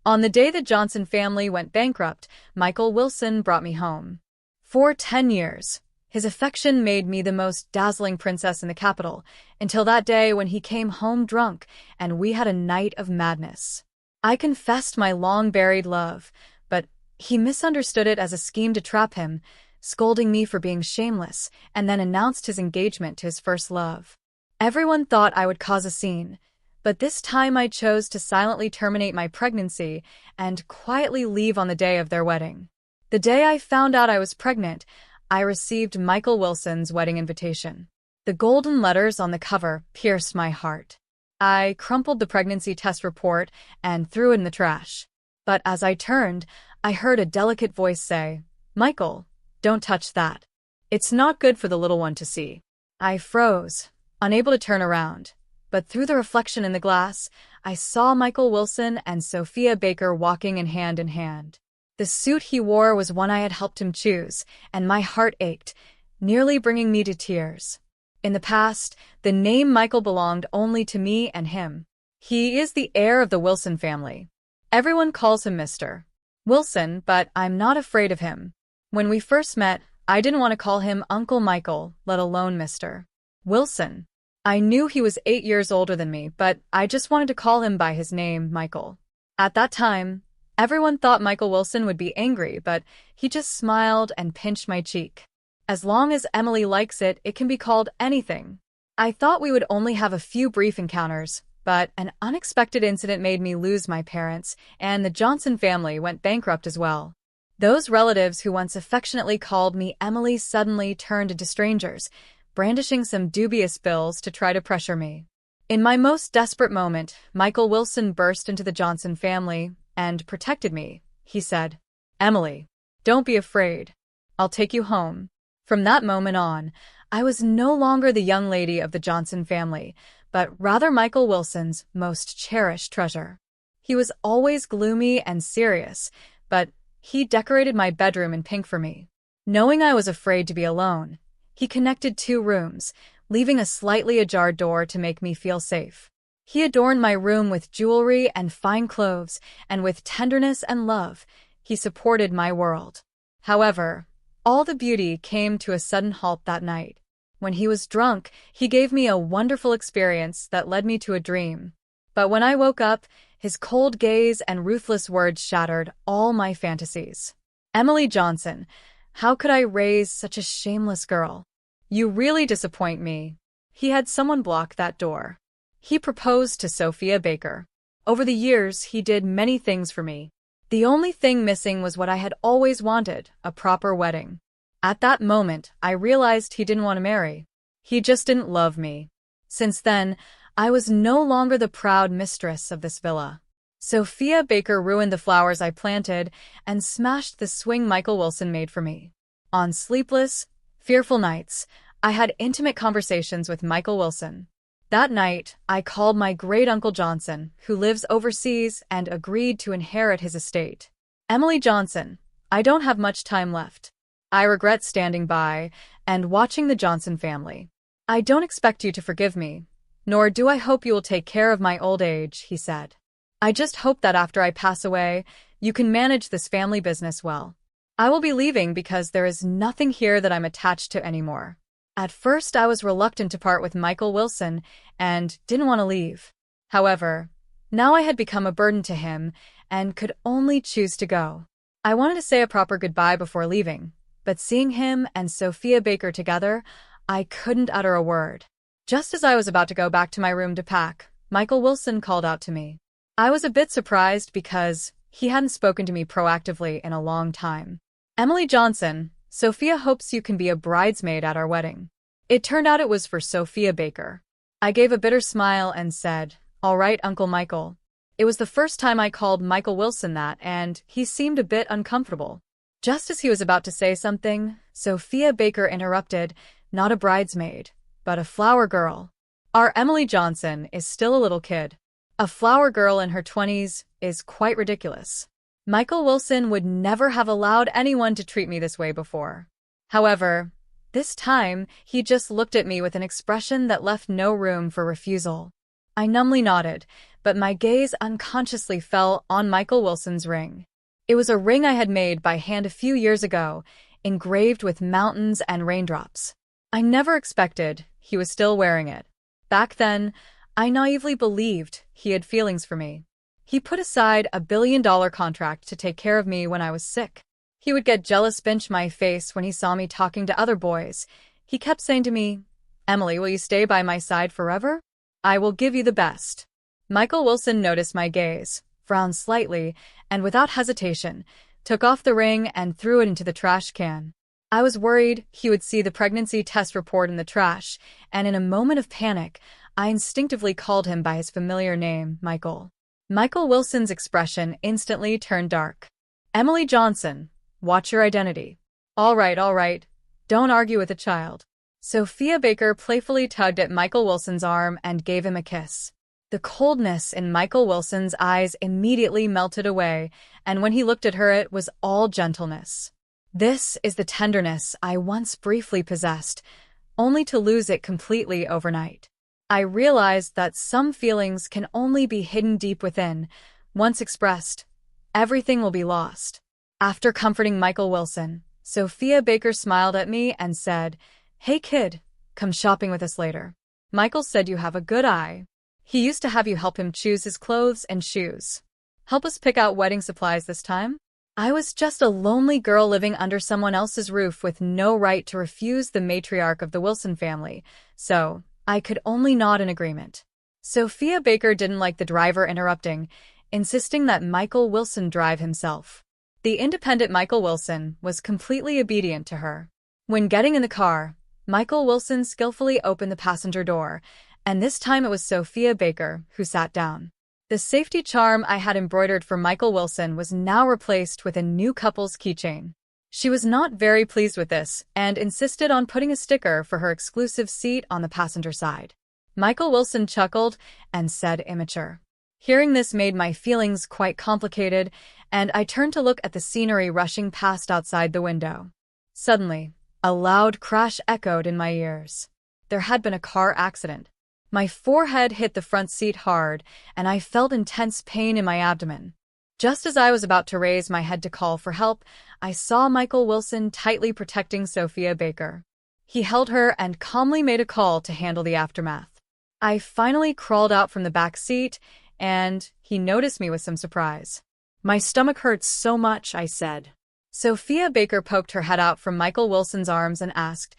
On the day the Johnson family went bankrupt, Michael Wilson brought me home. For 10 years, his affection made me the most dazzling princess in the capital, until that day when he came home drunk and we had a night of madness. I confessed my long-buried love, but he misunderstood it as a scheme to trap him, scolding me for being shameless, and then announced his engagement to his first love. Everyone thought I would cause a scene, but this time I chose to silently terminate my pregnancy and quietly leave on the day of their wedding. The day I found out I was pregnant, I received Michael Wilson's wedding invitation. The golden letters on the cover pierced my heart. I crumpled the pregnancy test report and threw it in the trash. But as I turned, I heard a delicate voice say, "Michael, don't touch that. It's not good for the little one to see." I froze, unable to turn around. But through the reflection in the glass, I saw Michael Wilson and Sophia Baker walking in hand. The suit he wore was one I had helped him choose, and my heart ached, nearly bringing me to tears. In the past, the name Michael belonged only to me and him. He is the heir of the Wilson family. Everyone calls him Mr. Wilson, but I'm not afraid of him. When we first met, I didn't want to call him Uncle Michael, let alone Mr. Wilson. I knew he was 8 years older than me, but I just wanted to call him by his name, Michael. At that time, everyone thought Michael Wilson would be angry, but he just smiled and pinched my cheek. As long as Emily likes it, it can be called anything. I thought we would only have a few brief encounters, but an unexpected incident made me lose my parents, and the Johnson family went bankrupt as well. Those relatives who once affectionately called me Emily suddenly turned into strangers, brandishing some dubious bills to try to pressure me. In my most desperate moment, Michael Wilson burst into the Johnson family and protected me. He said, "Emily, don't be afraid. I'll take you home." From that moment on, I was no longer the young lady of the Johnson family, but rather Michael Wilson's most cherished treasure. He was always gloomy and serious, but he decorated my bedroom in pink for me. Knowing I was afraid to be alone, he connected 2 rooms, leaving a slightly ajar door to make me feel safe. He adorned my room with jewelry and fine clothes, and with tenderness and love, he supported my world. However, all the beauty came to a sudden halt that night. When he was drunk, he gave me a wonderful experience that led me to a dream. But when I woke up, his cold gaze and ruthless words shattered all my fantasies. "Emily Johnson, how could I raise such a shameless girl? You really disappoint me." He had someone block that door. He proposed to Sophia Baker. Over the years, he did many things for me. The only thing missing was what I had always wanted, a proper wedding. At that moment, I realized he didn't want to marry. He just didn't love me. Since then, I was no longer the proud mistress of this villa. Sophia Baker ruined the flowers I planted and smashed the swing Michael Wilson made for me. On sleepless, fearful nights, I had intimate conversations with Michael Wilson. That night, I called my great-uncle Johnson, who lives overseas, and agreed to inherit his estate. "Emily Johnson, I don't have much time left. I regret standing by and watching the Johnson family. I don't expect you to forgive me, nor do I hope you will take care of my old age," he said. "I just hope that after I pass away, you can manage this family business well. I will be leaving because there is nothing here that I'm attached to anymore." At first, I was reluctant to part with Michael Wilson and didn't want to leave. However, now I had become a burden to him and could only choose to go. I wanted to say a proper goodbye before leaving, but seeing him and Sophia Baker together, I couldn't utter a word. Just as I was about to go back to my room to pack, Michael Wilson called out to me. I was a bit surprised because he hadn't spoken to me proactively in a long time. "Emily Johnson, Sophia hopes you can be a bridesmaid at our wedding." It turned out it was for Sophia Baker. I gave a bitter smile and said, "All right, Uncle Michael." It was the first time I called Michael Wilson that, and he seemed a bit uncomfortable. Just as he was about to say something, Sophia Baker interrupted, "Not a bridesmaid, but a flower girl. Our Emily Johnson is still a little kid. A flower girl in her 20s is quite ridiculous. Michael Wilson would never have allowed anyone to treat me this way before." However, this time, he just looked at me with an expression that left no room for refusal. I numbly nodded, but my gaze unconsciously fell on Michael Wilson's ring. It was a ring I had made by hand a few years ago, engraved with mountains and raindrops. I never expected he was still wearing it. Back then, I naively believed he had feelings for me. He put aside a billion-dollar contract to take care of me when I was sick. He would get jealous, pinch my face when he saw me talking to other boys. He kept saying to me, "Emily, will you stay by my side forever? I will give you the best." Michael Wilson noticed my gaze, frowned slightly, and without hesitation, took off the ring and threw it into the trash can. I was worried he would see the pregnancy test report in the trash, and in a moment of panic, I instinctively called him by his familiar name, Michael. Michael Wilson's expression instantly turned dark. "Emily Johnson, watch your identity." All right, don't argue with a child." Sophia Baker playfully tugged at Michael Wilson's arm and gave him a kiss. The coldness in Michael Wilson's eyes immediately melted away, and when he looked at her, it was all gentleness. This is the tenderness I once briefly possessed, only to lose it completely overnight. I realized that some feelings can only be hidden deep within. Once expressed, everything will be lost. After comforting Michael Wilson, Sophia Baker smiled at me and said, "Hey kid, come shopping with us later. Michael said you have a good eye. He used to have you help him choose his clothes and shoes. Help us pick out wedding supplies this time?" I was just a lonely girl living under someone else's roof with no right to refuse the matriarch of the Wilson family, so I could only nod in agreement. Sophia Baker didn't like the driver interrupting, insisting that Michael Wilson drive himself. The independent Michael Wilson was completely obedient to her. When getting in the car, Michael Wilson skillfully opened the passenger door, and this time it was Sophia Baker who sat down. The safety charm I had embroidered for Michael Wilson was now replaced with a new couple's keychain. She was not very pleased with this and insisted on putting a sticker for her exclusive seat on the passenger side. Michael Wilson chuckled and said, "Immature." Hearing this made my feelings quite complicated, and I turned to look at the scenery rushing past outside the window. Suddenly, a loud crash echoed in my ears. There had been a car accident. My forehead hit the front seat hard, and I felt intense pain in my abdomen. Just as I was about to raise my head to call for help, I saw Michael Wilson tightly protecting Sophia Baker. He held her and calmly made a call to handle the aftermath. I finally crawled out from the back seat, and he noticed me with some surprise. "My stomach hurts so much," I said. Sophia Baker poked her head out from Michael Wilson's arms and asked,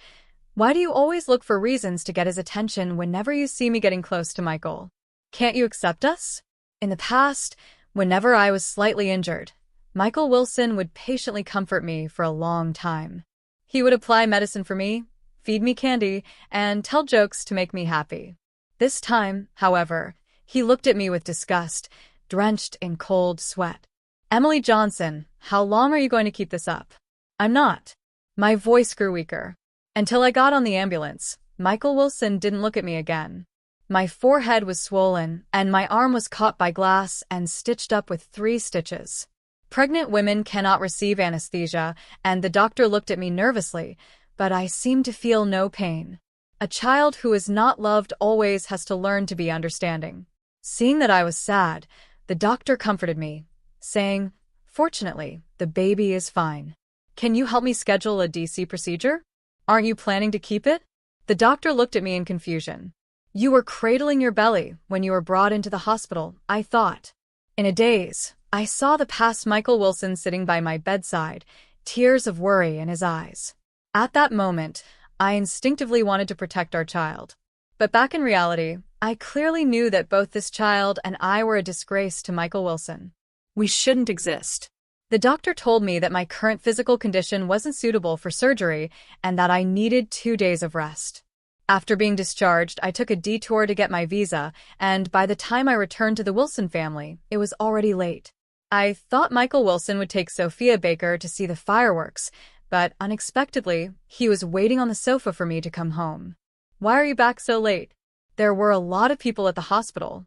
"Why do you always look for reasons to get his attention whenever you see me getting close to Michael? Can't you accept us?" In the past, whenever I was slightly injured, Michael Wilson would patiently comfort me for a long time. He would apply medicine for me, feed me candy, and tell jokes to make me happy. This time, however, he looked at me with disgust, drenched in cold sweat. "Emily Johnson, how long are you going to keep this up?" "I'm not." My voice grew weaker. Until I got on the ambulance, Michael Wilson didn't look at me again. My forehead was swollen, and my arm was caught by glass and stitched up with 3 stitches. Pregnant women cannot receive anesthesia, and the doctor looked at me nervously, but I seemed to feel no pain. A child who is not loved always has to learn to be understanding. Seeing that I was sad, the doctor comforted me, saying, "Fortunately, the baby is fine. Can you help me schedule a DC procedure? Aren't you planning to keep it?" The doctor looked at me in confusion. "You were cradling your belly when you were brought into the hospital," I thought. In a daze, I saw the past Michael Wilson sitting by my bedside, tears of worry in his eyes. At that moment, I instinctively wanted to protect our child. But back in reality, I clearly knew that both this child and I were a disgrace to Michael Wilson. We shouldn't exist. The doctor told me that my current physical condition wasn't suitable for surgery and that I needed 2 days of rest. After being discharged, I took a detour to get my visa, and by the time I returned to the Wilson family, it was already late. I thought Michael Wilson would take Sophia Baker to see the fireworks, but unexpectedly, he was waiting on the sofa for me to come home. "Why are you back so late?" There were a lot of people at the hospital.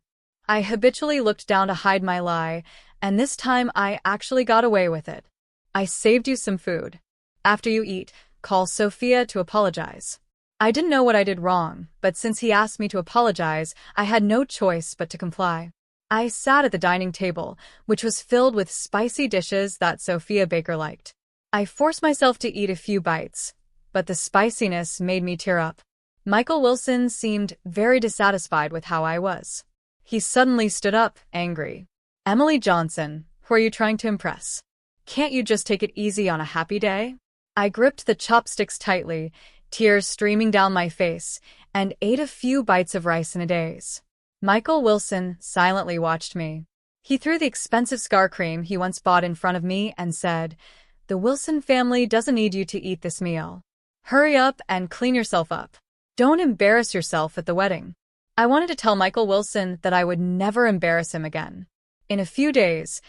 I habitually looked down to hide my lie, and this time I actually got away with it. "I saved you some food. After you eat, call Sophia to apologize." I didn't know what I did wrong, but since he asked me to apologize, I had no choice but to comply. I sat at the dining table, which was filled with spicy dishes that Sophia Baker liked. I forced myself to eat a few bites, but the spiciness made me tear up. Michael Wilson seemed very dissatisfied with how I was. He suddenly stood up, angry. "Emily Johnson, who are you trying to impress? Can't you just take it easy on a happy day?" I gripped the chopsticks tightly, tears streaming down my face, and ate a few bites of rice in a daze. Michael Wilson silently watched me. He threw the expensive scar cream he once bought in front of me and said, "The Wilson family doesn't need you to eat this meal. Hurry up and clean yourself up. Don't embarrass yourself at the wedding." I wanted to tell Michael Wilson that I would never embarrass him again. In a few days,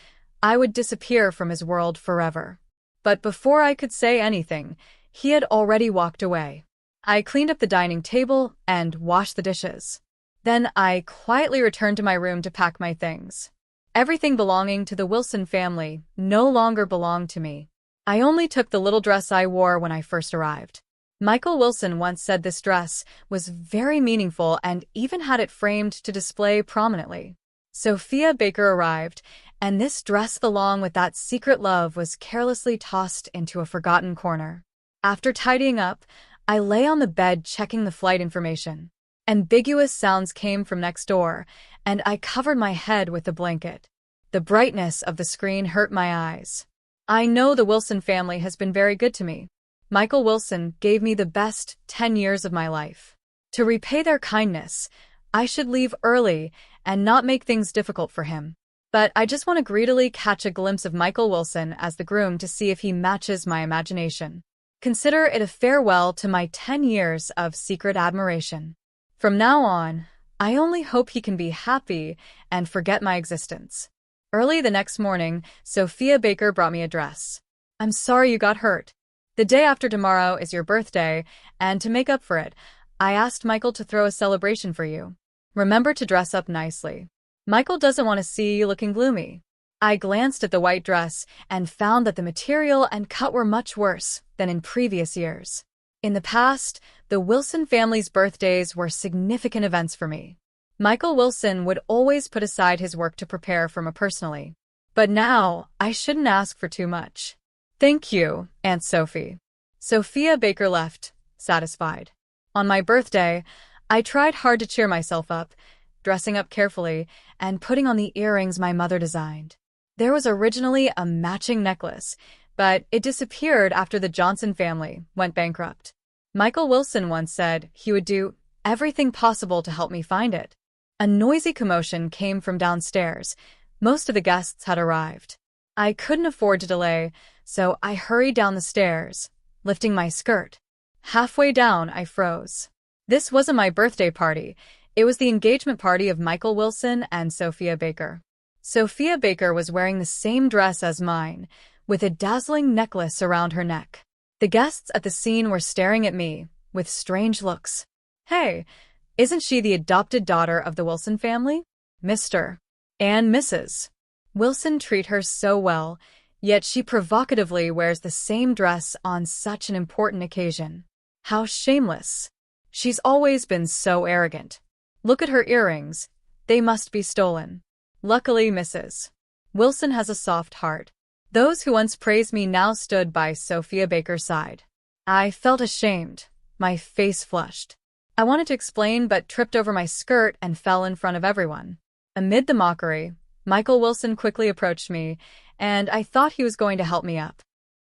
I would disappear from his world forever. But before I could say anything, he had already walked away. I cleaned up the dining table and washed the dishes. Then I quietly returned to my room to pack my things. Everything belonging to the Wilson family no longer belonged to me. I only took the little dress I wore when I first arrived. Michael Wilson once said this dress was very meaningful and even had it framed to display prominently. Sophia Baker arrived, and this dress along with that secret love was carelessly tossed into a forgotten corner. After tidying up, I lay on the bed checking the flight information. Ambiguous sounds came from next door, and I covered my head with a blanket. The brightness of the screen hurt my eyes. I know the Wilson family has been very good to me. Michael Wilson gave me the best 10 years of my life. To repay their kindness, I should leave early and not make things difficult for him. But I just want to greedily catch a glimpse of Michael Wilson as the groom to see if he matches my imagination. Consider it a farewell to my 10 years of secret admiration. From now on, I only hope he can be happy and forget my existence. Early the next morning, Sophia Baker brought me a dress. "I'm sorry you got hurt. The day after tomorrow is your birthday, and to make up for it, I asked Michael to throw a celebration for you. Remember to dress up nicely. Michael doesn't want to see you looking gloomy." I glanced at the white dress and found that the material and cut were much worse than in previous years. In the past, the Wilson family's birthdays were significant events for me. Michael Wilson would always put aside his work to prepare for me personally. But now, I shouldn't ask for too much. "Thank you, Aunt Sophie." Sophia Baker left, satisfied. On my birthday, I tried hard to cheer myself up, dressing up carefully and putting on the earrings my mother designed. There was originally a matching necklace, but it disappeared after the Johnson family went bankrupt. Michael Wilson once said he would do everything possible to help me find it. A noisy commotion came from downstairs. Most of the guests had arrived. I couldn't afford to delay, so I hurried down the stairs, lifting my skirt. Halfway down, I froze. This wasn't my birthday party. It was the engagement party of Michael Wilson and Sophia Baker. Sophia Baker was wearing the same dress as mine, with a dazzling necklace around her neck. The guests at the scene were staring at me with strange looks. "Hey, isn't she the adopted daughter of the Wilson family? Mr. and Mrs. Wilson treat her so well, yet she provocatively wears the same dress on such an important occasion. How shameless. She's always been so arrogant. Look at her earrings. They must be stolen. Luckily, Mrs. Wilson has a soft heart." Those who once praised me now stood by Sophia Baker's side. I felt ashamed. My face flushed. I wanted to explain but tripped over my skirt and fell in front of everyone. Amid the mockery, Michael Wilson quickly approached me, and I thought he was going to help me up.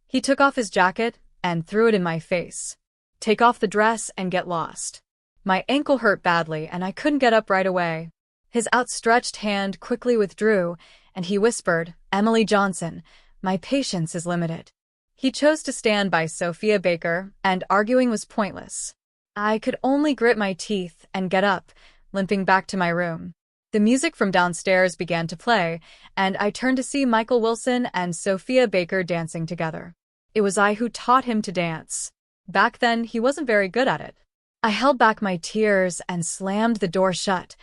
He took off his jacket and threw it in my face. "Take off the dress and get lost." My ankle hurt badly and I couldn't get up right away. His outstretched hand quickly withdrew, and he whispered, "Emily Johnson, my patience is limited." He chose to stand by Sophia Baker, and arguing was pointless. I could only grit my teeth and get up, limping back to my room. The music from downstairs began to play, and I turned to see Michael Wilson and Sophia Baker dancing together. It was I who taught him to dance. Back then, he wasn't very good at it. I held back my tears and slammed the door shut,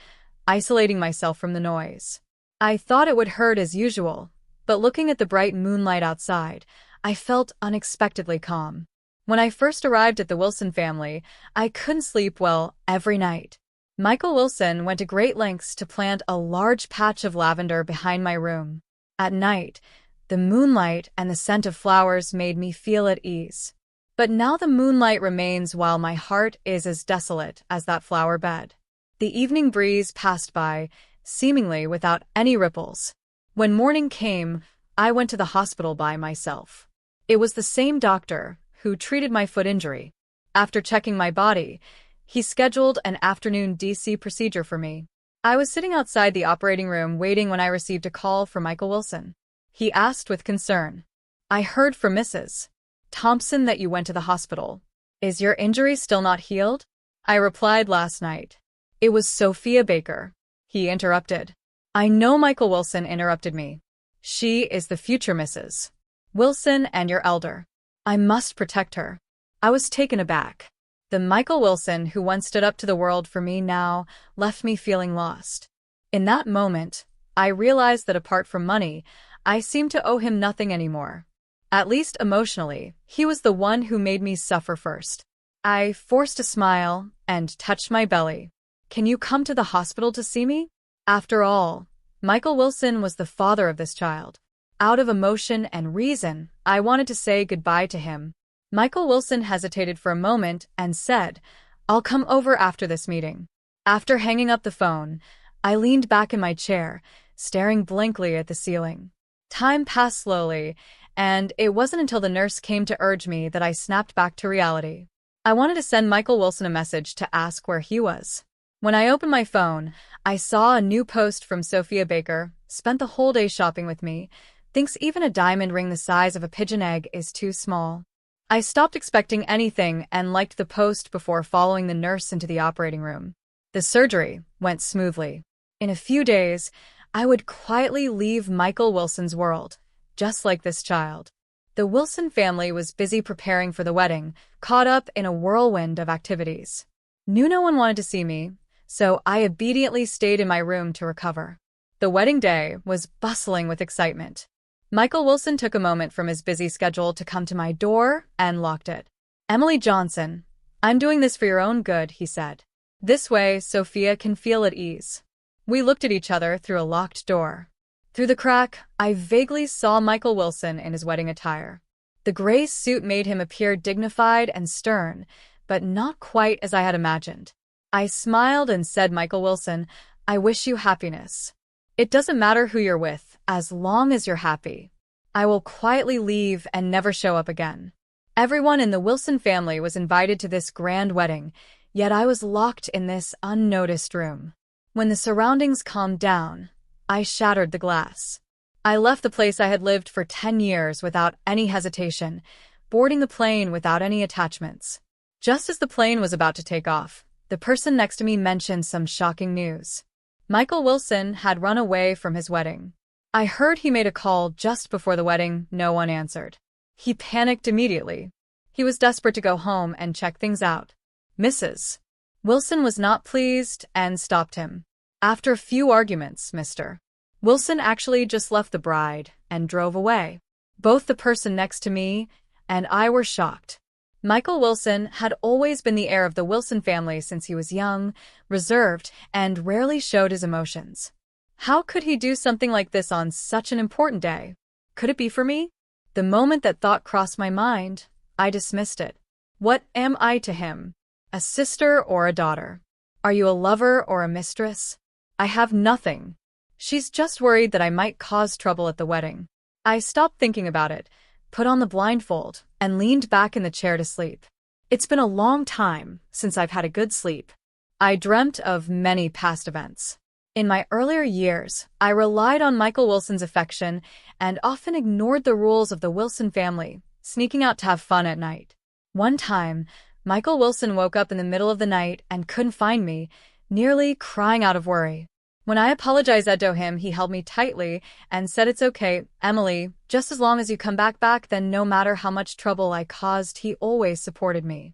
isolating myself from the noise. I thought it would hurt as usual, but looking at the bright moonlight outside, I felt unexpectedly calm. When I first arrived at the Wilson family, I couldn't sleep well every night. Michael Wilson went to great lengths to plant a large patch of lavender behind my room. At night, the moonlight and the scent of flowers made me feel at ease. But now the moonlight remains while my heart is as desolate as that flower bed. The evening breeze passed by, seemingly without any ripples. When morning came, I went to the hospital by myself. It was the same doctor who treated my foot injury. After checking my body, he scheduled an afternoon DC procedure for me. I was sitting outside the operating room waiting when I received a call from Michael Wilson. He asked with concern, "I heard from Mrs. Thompson that you went to the hospital. Is your injury still not healed?" I replied, "Last night. It was Sophia Baker." He interrupted. "I know Michael Wilson," interrupted me. "She is the future Mrs. Wilson and your elder. I must protect her." I was taken aback. The Michael Wilson who once stood up to the world for me now left me feeling lost. In that moment, I realized that apart from money, I seemed to owe him nothing anymore. At least emotionally, he was the one who made me suffer first. I forced a smile and touched my belly. "Can you come to the hospital to see me?" After all, Michael Wilson was the father of this child. Out of emotion and reason, I wanted to say goodbye to him. Michael Wilson hesitated for a moment and said, "I'll come over after this meeting." After hanging up the phone, I leaned back in my chair, staring blankly at the ceiling. Time passed slowly, and it wasn't until the nurse came to urge me that I snapped back to reality. I wanted to send Michael Wilson a message to ask where he was. When I opened my phone, I saw a new post from Sophia Baker, "Spent the whole day shopping with me. Thinks even a diamond ring the size of a pigeon egg is too small." I stopped expecting anything and liked the post before following the nurse into the operating room. The surgery went smoothly. In a few days, I would quietly leave Michael Wilson's world, just like this child. The Wilson family was busy preparing for the wedding, caught up in a whirlwind of activities. Knew no one wanted to see me, so I obediently stayed in my room to recover. The wedding day was bustling with excitement. Michael Wilson took a moment from his busy schedule to come to my door and locked it. "Emily Johnson, I'm doing this for your own good," he said. "This way, Sophia can feel at ease." We looked at each other through a locked door. Through the crack, I vaguely saw Michael Wilson in his wedding attire. The gray suit made him appear dignified and stern, but not quite as I had imagined. I smiled and said, "Michael Wilson, I wish you happiness. It doesn't matter who you're with, as long as you're happy." I will quietly leave and never show up again. Everyone in the Wilson family was invited to this grand wedding, yet I was locked in this unnoticed room. When the surroundings calmed down, I shattered the glass. I left the place I had lived for 10 years without any hesitation, boarding the plane without any attachments. Just as the plane was about to take off, the person next to me mentioned some shocking news. Michael Wilson had run away from his wedding. I heard he made a call just before the wedding. No one answered. He panicked immediately. He was desperate to go home and check things out. Mrs. Wilson was not pleased and stopped him. "After a few arguments, Mr. Wilson actually just left the bride and drove away." Both the person next to me and I were shocked. Michael Wilson had always been the heir of the Wilson family since he was young, reserved, and rarely showed his emotions. How could he do something like this on such an important day? Could it be for me? The moment that thought crossed my mind, I dismissed it. What am I to him? A sister or a daughter? Are you a lover or a mistress? I have nothing. She's just worried that I might cause trouble at the wedding. I stopped thinking about it, put on the blindfold, and leaned back in the chair to sleep. It's been a long time since I've had a good sleep. I dreamt of many past events. In my earlier years, I relied on Michael Wilson's affection and often ignored the rules of the Wilson family, sneaking out to have fun at night. One time, Michael Wilson woke up in the middle of the night and couldn't find me, nearly crying out of worry. When I apologized to him, he held me tightly and said, "It's okay, Emily, just as long as you come back, then no matter how much trouble I caused, he always supported me.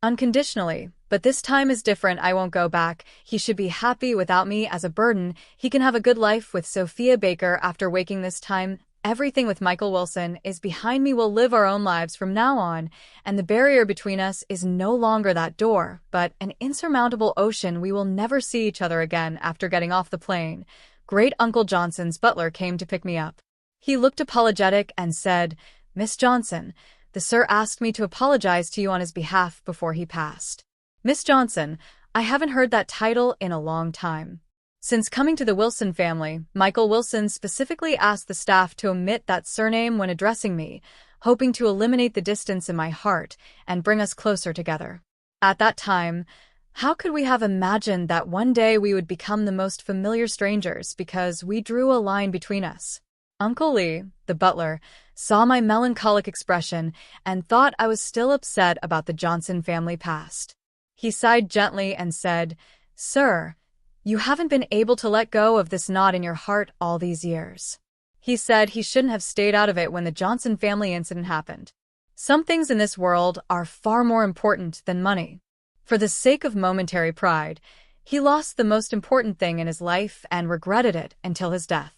Unconditionally, but this time is different. I won't go back. He should be happy without me as a burden. He can have a good life with Sophia Baker after waking this time. everything with Michael Wilson is behind me. We'll live our own lives from now on, and the barrier between us is no longer that door, but an insurmountable ocean. We will never see each other again. After getting off the plane, Great Uncle Johnson's butler came to pick me up. He looked apologetic and said, "Miss Johnson, the sir asked me to apologize to you on his behalf before he passed." Miss Johnson, I haven't heard that title in a long time. Since coming to the Wilson family, Michael Wilson specifically asked the staff to omit that surname when addressing me, hoping to eliminate the distance in my heart and bring us closer together. At that time, how could we have imagined that one day we would become the most familiar strangers because we drew a line between us? Uncle Lee, the butler, saw my melancholic expression and thought I was still upset about the Johnson family past. He sighed gently and said, "Sir, you haven't been able to let go of this knot in your heart all these years." He said he shouldn't have stayed out of it when the Johnson family incident happened. Some things in this world are far more important than money. For the sake of momentary pride, he lost the most important thing in his life and regretted it until his death.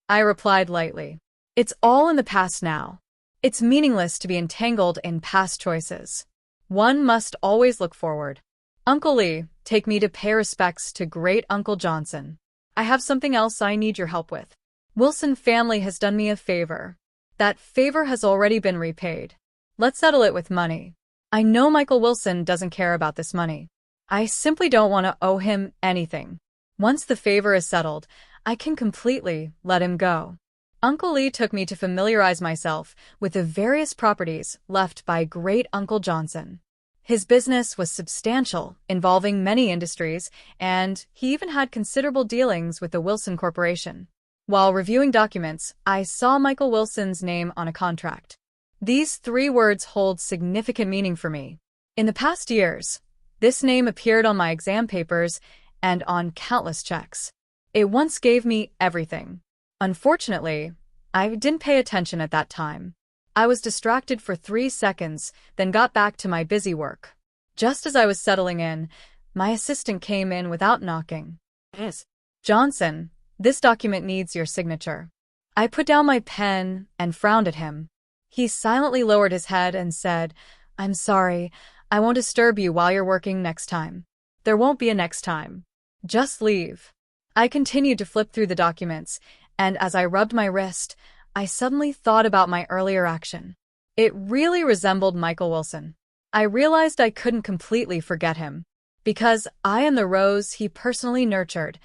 I replied lightly, "It's all in the past now. It's meaningless to be entangled in past choices. One must always look forward. Uncle Lee, take me to pay respects to Great Uncle Johnson. I have something else I need your help with. Wilson family has done me a favor. That favor has already been repaid. Let's settle it with money. I know Michael Wilson doesn't care about this money. I simply don't want to owe him anything. Once the favor is settled, I can completely let him go." Uncle Lee took me to familiarize myself with the various properties left by Great Uncle Johnson. His business was substantial, involving many industries, and he even had considerable dealings with the Wilson Corporation. While reviewing documents, I saw Michael Wilson's name on a contract. These 3 words hold significant meaning for me. In the past years, this name appeared on my exam papers and on countless checks. It once gave me everything. Unfortunately, I didn't pay attention at that time. I was distracted for 3 seconds, then got back to my busy work. Just as I was settling in, my assistant came in without knocking. "Yes, Johnson, this document needs your signature." I put down my pen and frowned at him. He silently lowered his head and said, "I'm sorry, I won't disturb you while you're working next time." "There won't be a next time. Just leave." I continued to flip through the documents, and as I rubbed my wrist, I suddenly thought about my earlier action. It really resembled Michael Wilson. I realized I couldn't completely forget him. Because I am the rose he personally nurtured,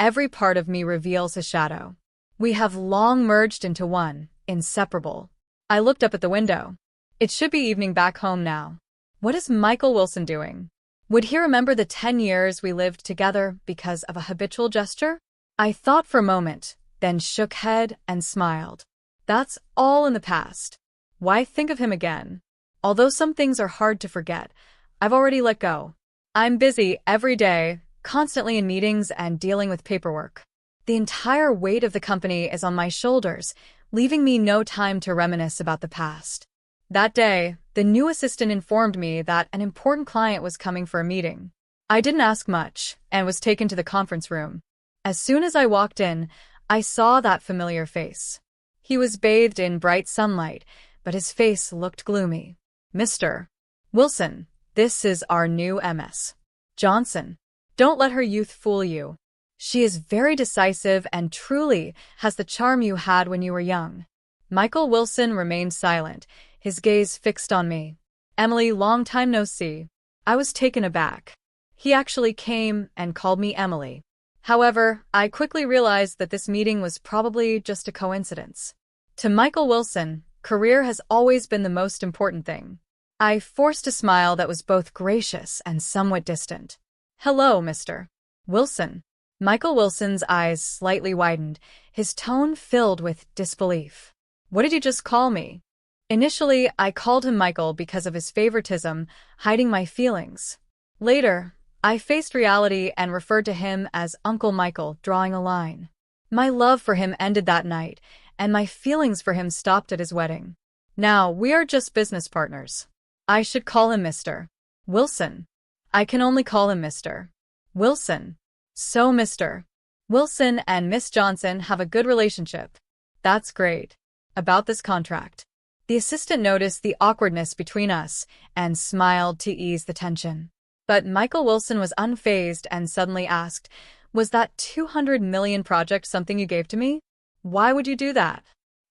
every part of me reveals his shadow. We have long merged into one, inseparable. I looked up at the window. It should be evening back home now. What is Michael Wilson doing? Would he remember the 10 years we lived together because of a habitual gesture? I thought for a moment, then shook head and smiled. That's all in the past. Why think of him again? Although some things are hard to forget, I've already let go. I'm busy every day, constantly in meetings and dealing with paperwork. The entire weight of the company is on my shoulders, leaving me no time to reminisce about the past. That day, the new assistant informed me that an important client was coming for a meeting. I didn't ask much and was taken to the conference room. As soon as I walked in, I saw that familiar face. He was bathed in bright sunlight, but his face looked gloomy. "Mr. Wilson, this is our new Miss Johnson. Don't let her youth fool you. She is very decisive and truly has the charm you had when you were young." Michael Wilson remained silent, his gaze fixed on me. "Emily, long time no see." I was taken aback. He actually came and called me Emily. However, I quickly realized that this meeting was probably just a coincidence. To Michael Wilson, career has always been the most important thing. I forced a smile that was both gracious and somewhat distant. "Hello, Mr. Wilson." Michael Wilson's eyes slightly widened, his tone filled with disbelief. "What did you just call me?" Initially, I called him Michael because of his favoritism, hiding my feelings. Later, I faced reality and referred to him as Uncle Michael, drawing a line. My love for him ended that night, and my feelings for him stopped at his wedding. Now, we are just business partners. I should call him Mr. Wilson. I can only call him Mr. Wilson. So Mr. Wilson and Miss Johnson have a good relationship. That's great. about this contract. The assistant noticed the awkwardness between us and smiled to ease the tension. But Michael Wilson was unfazed and suddenly asked, "Was that 200 million project something you gave to me? Why would you do that?"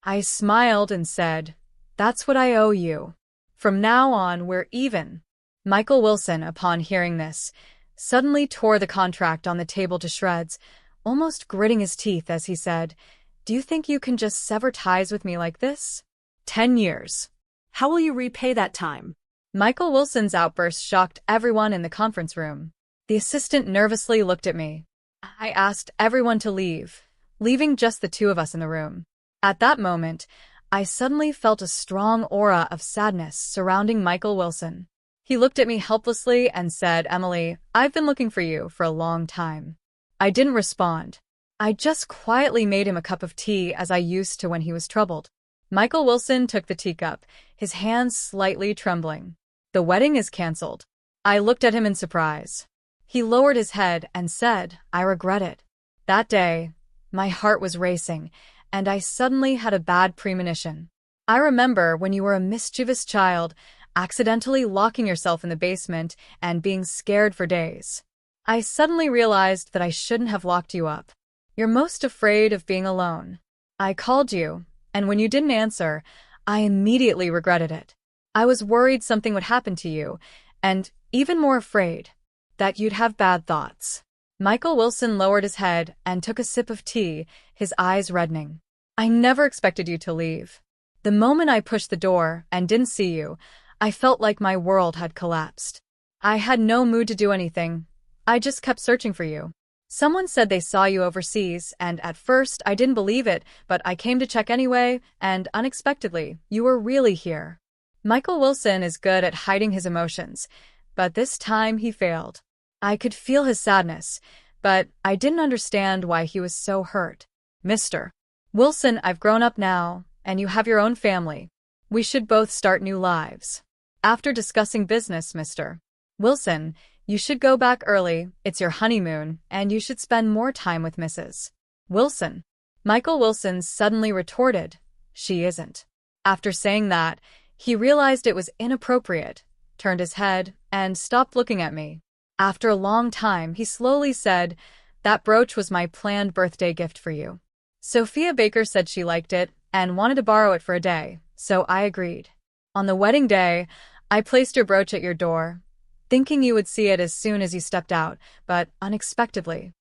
I smiled and said, "That's what I owe you. From now on, we're even." Michael Wilson, upon hearing this, suddenly tore the contract on the table to shreds, almost gritting his teeth as he said, "Do you think you can just sever ties with me like this? 10 years. How will you repay that time?" Michael Wilson's outburst shocked everyone in the conference room. The assistant nervously looked at me. I asked everyone to leave, leaving just the two of us in the room. At that moment, I suddenly felt a strong aura of sadness surrounding Michael Wilson. He looked at me helplessly and said, "Emily, I've been looking for you for a long time." I didn't respond. I just quietly made him a cup of tea as I used to when he was troubled. Michael Wilson took the teacup, his hands slightly trembling. "The wedding is cancelled." I looked at him in surprise. He lowered his head and said, "I regret it." That day, my heart was racing, and I suddenly had a bad premonition. I remember when you were a mischievous child, accidentally locking yourself in the basement and being scared for days. I suddenly realized that I shouldn't have locked you up. You're most afraid of being alone. I called you, and when you didn't answer, I immediately regretted it. I was worried something would happen to you, and even more afraid that you'd have bad thoughts. Michael Wilson lowered his head and took a sip of tea, his eyes reddening. "I never expected you to leave. The moment I pushed the door and didn't see you, I felt like my world had collapsed. I had no mood to do anything. I just kept searching for you. Someone said they saw you overseas, and at first I didn't believe it, but I came to check anyway, and unexpectedly, you were really here." Michael Wilson is good at hiding his emotions, but this time he failed. I could feel his sadness, but I didn't understand why he was so hurt. "Mr. Wilson, I've grown up now, and you have your own family. We should both start new lives. After discussing business, Mr. Wilson, you should go back early, it's your honeymoon, and you should spend more time with Mrs. Wilson." Michael Wilson suddenly retorted, "She isn't." After saying that, he realized it was inappropriate, turned his head, and stopped looking at me. After a long time, he slowly said, "That brooch was my planned birthday gift for you. Sophia Baker said she liked it and wanted to borrow it for a day, so I agreed. On the wedding day, I placed your brooch at your door, thinking you would see it as soon as you stepped out, but unexpectedly,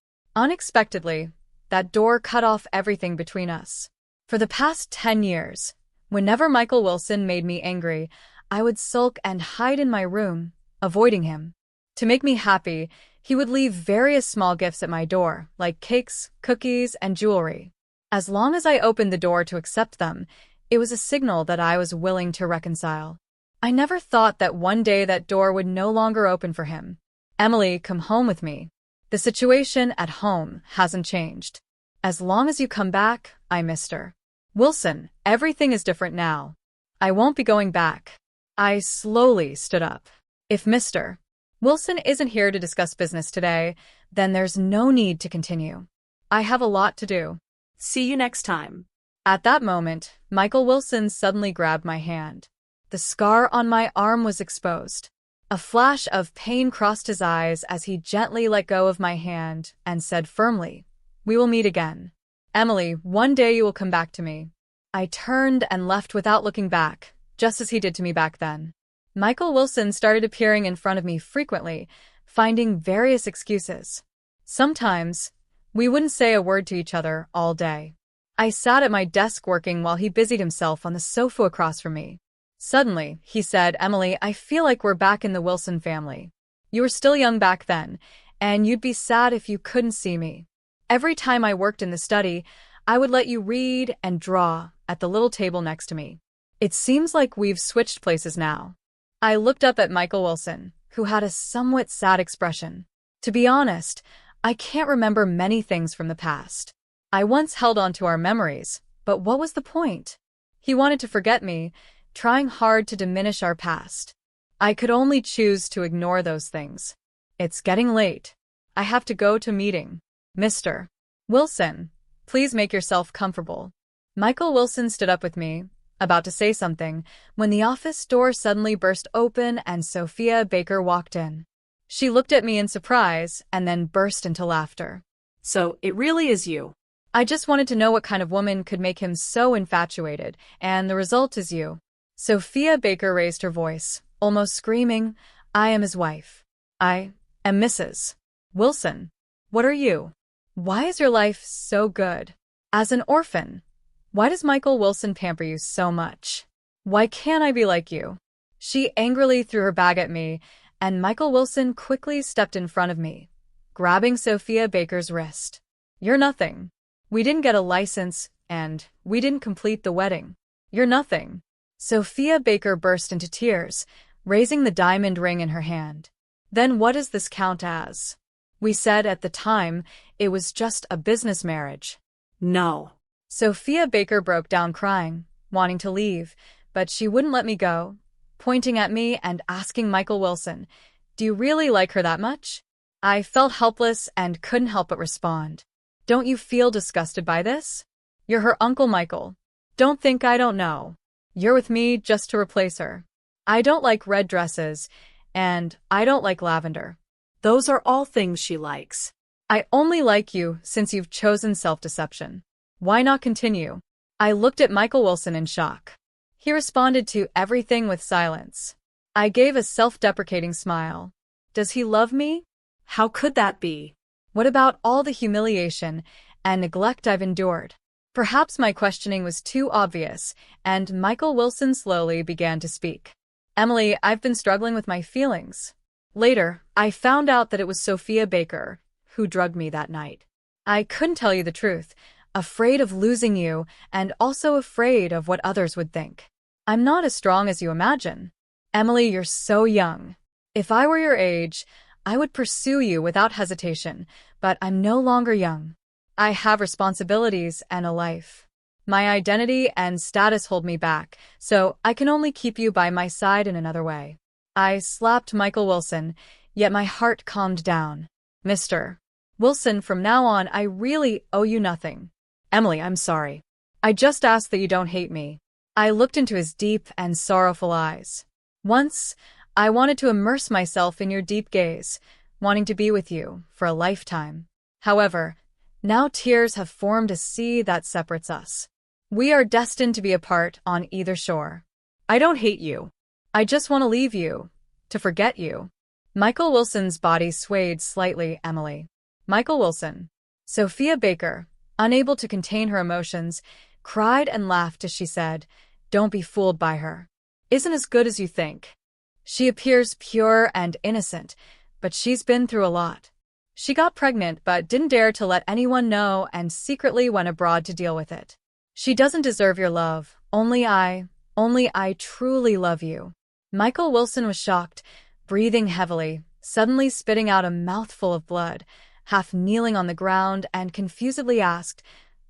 that door cut off everything between us. For the past 10 years, whenever Michael Wilson made me angry, I would sulk and hide in my room, avoiding him. To make me happy, he would leave various small gifts at my door, like cakes, cookies, and jewelry. As long as I opened the door to accept them, it was a signal that I was willing to reconcile. I never thought that one day that door would no longer open for him. Emily, come home with me. The situation at home hasn't changed. As long as you come back, Mr. Wilson, everything is different now. I won't be going back." I slowly stood up. If Mr. Wilson isn't here to discuss business today, then there's no need to continue. I have a lot to do. See you next time. At that moment, Michael Wilson suddenly grabbed my hand. The scar on my arm was exposed. A flash of pain crossed his eyes as he gently let go of my hand and said firmly, "We will meet again. Emily, one day you will come back to me." I turned and left without looking back, just as he did to me back then. Michael Wilson started appearing in front of me frequently, finding various excuses. Sometimes, we wouldn't say a word to each other all day. I sat at my desk working while he busied himself on the sofa across from me. Suddenly, he said, "Emily, I feel like we're back in the Wilson family. You were still young back then, and you'd be sad if you couldn't see me. Every time I worked in the study, I would let you read and draw at the little table next to me. It seems like we've switched places now." I looked up at Michael Wilson, who had a somewhat sad expression. To be honest, I can't remember many things from the past. I once held on to our memories, but what was the point? He wanted to forget me, trying hard to diminish our past. I could only choose to ignore those things. "It's getting late. I have to go to meeting. Mr. Wilson, please make yourself comfortable." Michael Wilson stood up with me, about to say something, when the office door suddenly burst open and Sophia Baker walked in. She looked at me in surprise and then burst into laughter. So, it really is you. I just wanted to know what kind of woman could make him so infatuated, and the result is you. Sophia Baker raised her voice, almost screaming, I am his wife. I am Mrs. Wilson. What are you? Why is your life so good? As an orphan, why does Michael Wilson pamper you so much? Why can't I be like you? She angrily threw her bag at me, and Michael Wilson quickly stepped in front of me, grabbing Sophia Baker's wrist. You're nothing. We didn't get a license, and we didn't complete the wedding. You're nothing. Sophia Baker burst into tears, raising the diamond ring in her hand. Then what does this count as? We said at the time it was just a business marriage. No. Sophia Baker broke down crying, wanting to leave, but she wouldn't let me go, pointing at me and asking Michael Wilson, do you really like her that much? I felt helpless and couldn't help but respond. Don't you feel disgusted by this? You're her Uncle Michael. Don't think I don't know. You're with me just to replace her. I don't like red dresses, and I don't like lavender. Those are all things she likes. I only like you since you've chosen self-deception. Why not continue? I looked at Michael Wilson in shock. He responded to everything with silence. I gave a self-deprecating smile. Does he love me? How could that be? What about all the humiliation and neglect I've endured? Perhaps my questioning was too obvious, and Michael Wilson slowly began to speak. Emily, I've been struggling with my feelings. Later, I found out that it was Sophia Baker who drugged me that night. I couldn't tell you the truth, afraid of losing you and also afraid of what others would think. I'm not as strong as you imagine. Emily, you're so young. If I were your age, I would pursue you without hesitation, but I'm no longer young. I have responsibilities and a life. My identity and status hold me back, so I can only keep you by my side in another way. I slapped Michael Wilson, yet my heart calmed down. Mr. Wilson, from now on, I really owe you nothing. Emily, I'm sorry. I just ask that you don't hate me. I looked into his deep and sorrowful eyes. Once, I wanted to immerse myself in your deep gaze, wanting to be with you for a lifetime. However, now tears have formed a sea that separates us. We are destined to be apart on either shore. I don't hate you. I just want to leave you, to forget you. Michael Wilson's body swayed slightly, Emily. Michael Wilson. Sophia Baker, unable to contain her emotions, cried and laughed as she said, don't be fooled by her. Isn't as good as you think. She appears pure and innocent, but she's been through a lot. She got pregnant but didn't dare to let anyone know and secretly went abroad to deal with it. She doesn't deserve your love. Only I truly love you. Michael Wilson was shocked, breathing heavily, suddenly spitting out a mouthful of blood, half kneeling on the ground and confusedly asked,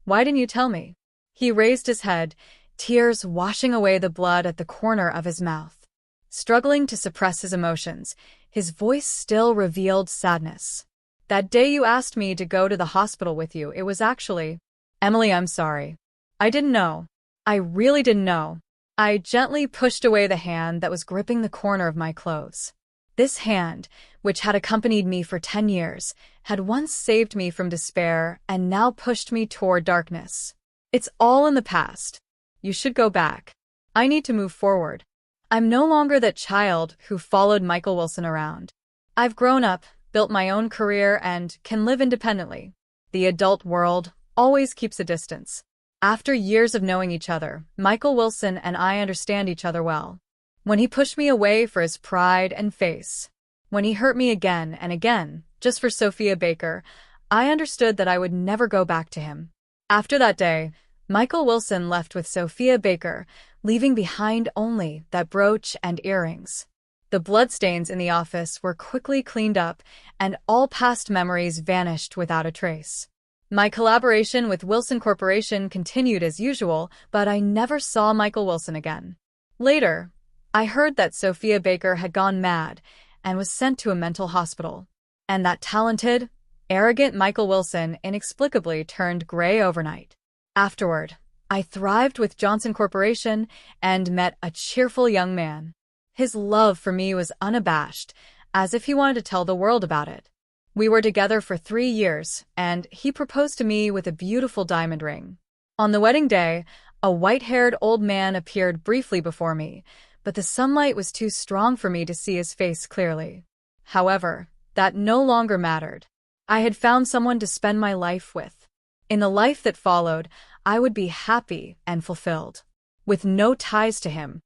why didn't you tell me? He raised his head, tears washing away the blood at the corner of his mouth. Struggling to suppress his emotions, his voice still revealed sadness. That day you asked me to go to the hospital with you, it was actually… Emily, I'm sorry. I didn't know. I really didn't know. I gently pushed away the hand that was gripping the corner of my clothes. This hand, which had accompanied me for 10 years, had once saved me from despair and now pushed me toward darkness. It's all in the past. You should go back. I need to move forward. I'm no longer that child who followed Michael Wilson around. I've grown up, built my own career, and can live independently. The adult world always keeps a distance. After years of knowing each other, Michael Wilson and I understand each other well. When he pushed me away for his pride and face, when he hurt me again and again, just for Sophia Baker, I understood that I would never go back to him. After that day, Michael Wilson left with Sophia Baker, leaving behind only that brooch and earrings. The bloodstains in the office were quickly cleaned up, and all past memories vanished without a trace. My collaboration with Wilson Corporation continued as usual, but I never saw Michael Wilson again. Later, I heard that Sophia Baker had gone mad and was sent to a mental hospital, and that talented, arrogant Michael Wilson inexplicably turned gray overnight. Afterward, I thrived with Johnson Corporation and met a cheerful young man. His love for me was unabashed, as if he wanted to tell the world about it. We were together for 3 years, and he proposed to me with a beautiful diamond ring. On the wedding day, a white-haired old man appeared briefly before me, but the sunlight was too strong for me to see his face clearly. However, that no longer mattered. I had found someone to spend my life with. In the life that followed, I would be happy and fulfilled. With no ties to him,